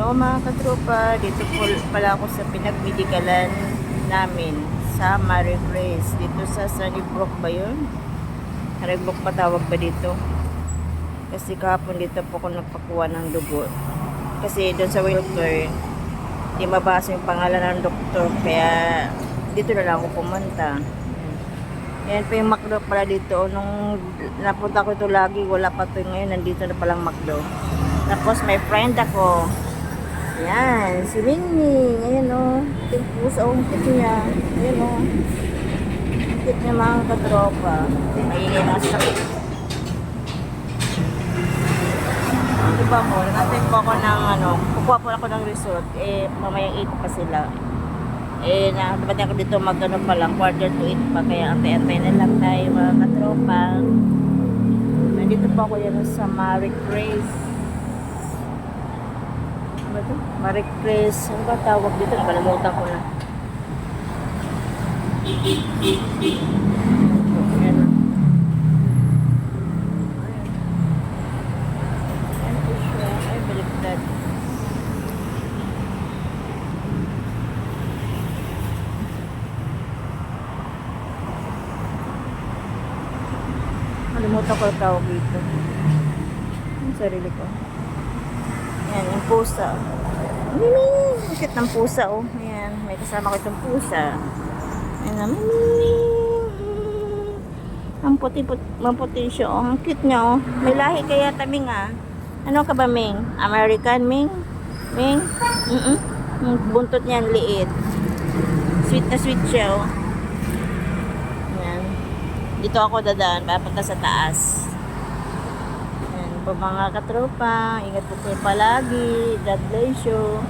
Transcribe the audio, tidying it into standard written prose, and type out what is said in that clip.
Hello mga katropa, dito po pala ako sa pinagmedikalan namin sa Maribres, dito sa Sunnybrook ba yun? Sunnybrook pa tawag ba dito? Kasi kahapon dito po ako nagpakuha ng dugo. Kasi doon sa wheelchair, di mabasa yung pangalan ng doktor, kaya dito na lang ako pumunta. Yan po yung McDo pala dito. Nung napunta ko ito lagi, wala pa ito ngayon, nandito na palang McDo. Tapos may friend ako. Yan, si Mingming. Ayan o. Yung puso ang kit niya. Ayan o. Kit niya mga katropa. Maingay na sakit. Diba mo, nag-attend po ako ng kukuha po ako ng resort. Mamayang 8 pa sila. Nakabati ako dito mag-ano pa lang, quarter to 8 pa. Kaya antay-antay na lang tayo mga katropa. Nandito po ako yan sa Marie Grace. Ano ito? Marie Grace. Ano ba tawag dito? Nakalimutan ko na. Ayan. Ayan po siya. Ay, baliktad. Nakalimutan ko ang tawag dito. Ang sarili ko. Ayan, yung pusa. Mimi! Ang cute ng pusa, oh. Ayan, may kasama ko itong pusa. Ayan na, Mimi! Ang puti siya, oh. Ang cute niya, oh. May lahi kaya taming, ah. Ano ka ba, Ming? American, Ming? Ming? Yung buntot niya, ang liit. Sweet na sweet siya, oh. Ayan. Dito ako dadaan, papunta sa taas. Ayan po mga katropa, ingat po kayo palagi. God bless you.